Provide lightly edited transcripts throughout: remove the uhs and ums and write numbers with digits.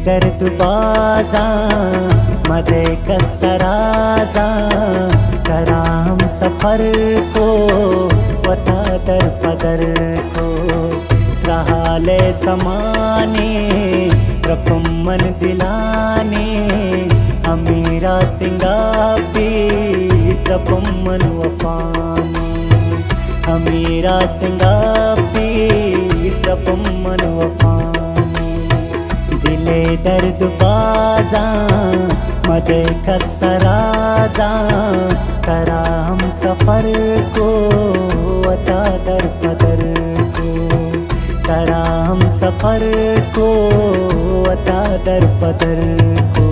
दर्द बाजा मदे कसराजा करा हम सफर को वता दर पदर को रहाले समाने रपमन दिलाने अमीरा स्तिंगापी रपमन वफाने अमीरा स्तिंगापी रपमन वफाने दिले दर्द बाजा मदे कसराजा करा हम सफर को वता दर पदर को करा हम सफर को वता दर पदर को।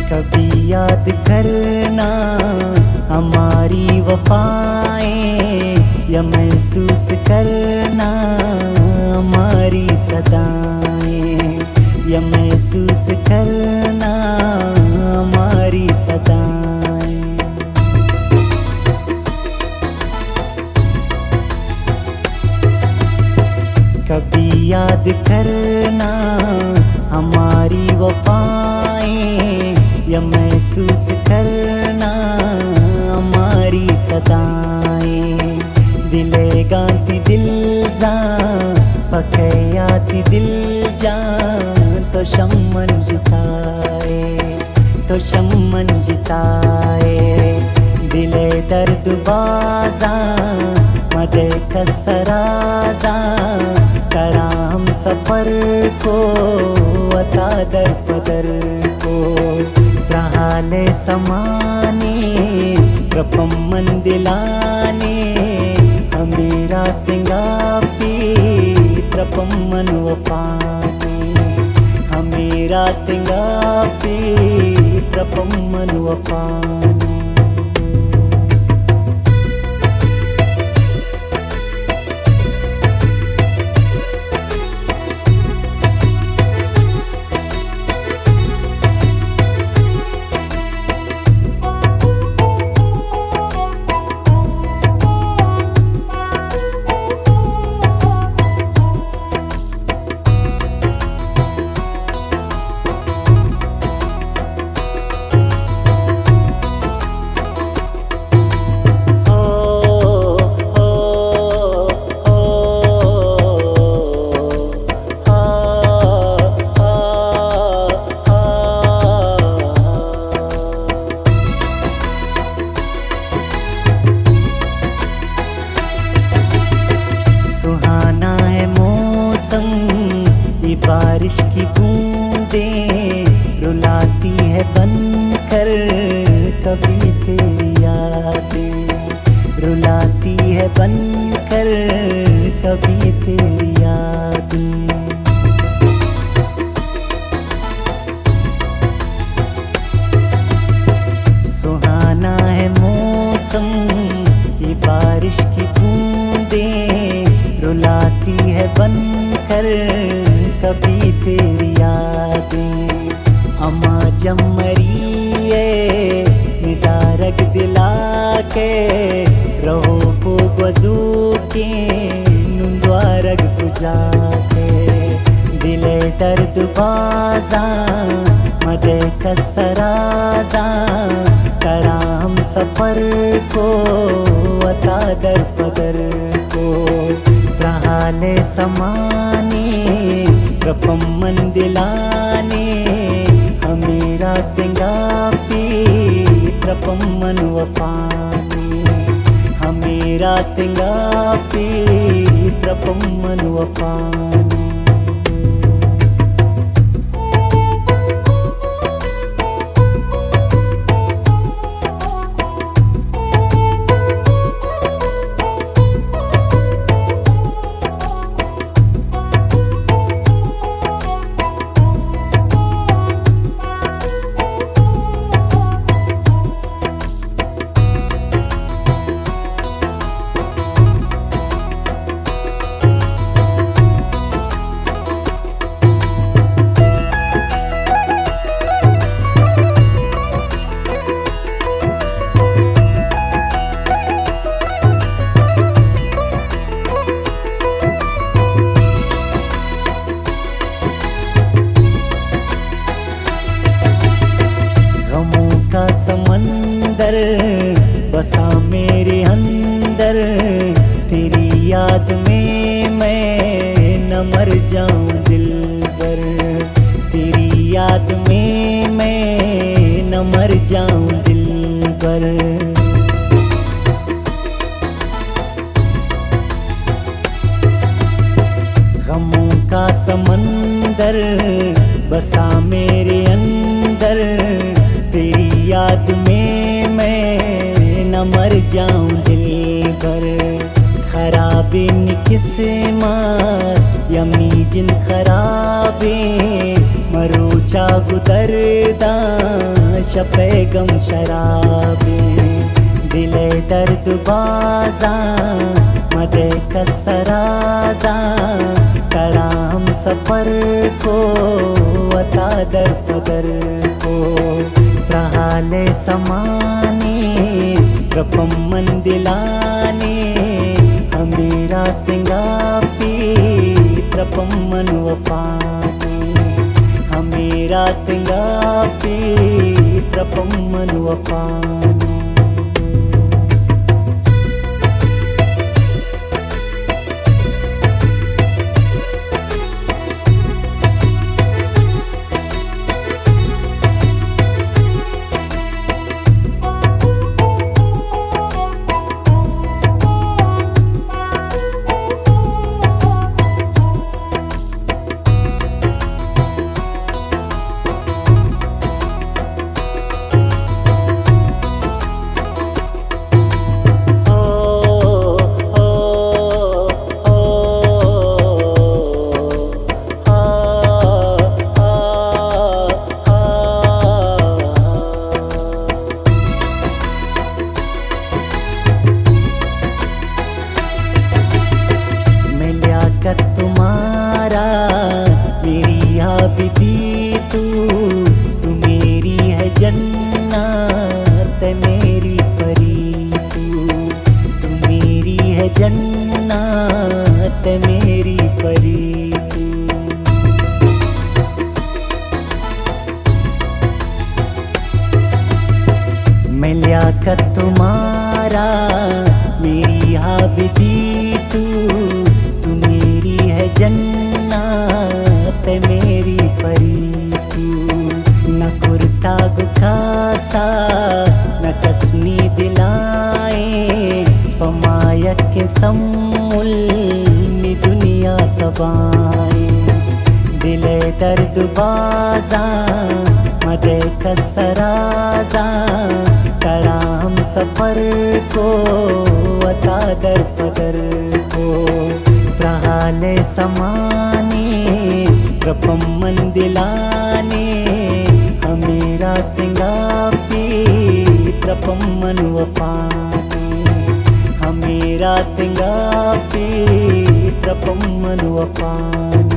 कभी याद करना हमारी वफाएं या महसूस करना हमारी सदाएं या महसूस करना हमारी सदाएं। कभी याद करना हमारी वफाएं या महसूस करना हमारी सदाएं। दिले गाती दिल जा पकयाती दिल जा तो शम्मन जिताए तो शम्मन जिताए। दिले दर्द बाजा मदे कसराजा करा हम सफर को वता दर पदर को रहाले समाने रपमन दिलाने अमीरा स्तिंगापी रपमन वफाने अमीरा स्तिंगापी रपमन वफाने। सुहाना है मौसम ये बारिश की बूंदें रुलाती है बनकर कभी तेरी यादें रुलाती है बनकर कभी तेरी यादें। सुहाना है मौसम ये बारिश की बूंदें रुलाती है बनकर कभी तेरी यादें। अमा जमरिए निदारक दिला के रहो को बजू के नुद्वारक बुझा के। दिले दर्द बाजा मदे कसराजा करा हम सफर को वता दर पदर को रहाले समाने रपमन दिलाने अमीरा स्तिंगापी रपमन वफाने अमीरा स्तिंगापी रपमन वफाने। मेरे अंदर, तेरी याद में मैं न मर जाऊं दिलबर, तेरी याद में मैं न मर जाऊं दिलबर। गमों का समंदर बसा मेरे अंदर, तेरी याद में मैं न मर जाऊं दिलबर। खराबे किस्मत यमी जिन खराबे, मरोचा गुदरदा शपे गम शराबे। दिले दर्द बाजा मदे कसराजा, करा हम सफर को वता दर पदर को। त्रहाले समाने रपम मंदिलाने, हमें रास्तेंगा पी त्रपम मन वफाने, हमें रास्तेंगा पी त्रपम मन वफाने। तुम्हारा मेरी हाबिबी तू मेरी है जन्नत मेरी परी तू मेरी है जन्नत मेरी परी तू। मैं लियाकत तुम्हारा मेरी हाबिबी तू मेरी है जन्नत मेरी परी तू। न कुर्ता गुखासा न कसमी दिलाए, पमायक के सम्मुल में दुनिया तबाए। दिले दर्द बाजा मदे कसराजा, करा हम सफर को वता दर पदर को। त्रहाले समाने रपम मंदिलाने, हमें रास्तेंगा पी त्रपम मन वफाने, हमें रास्तेंगा पी त्रपम मन वफाने।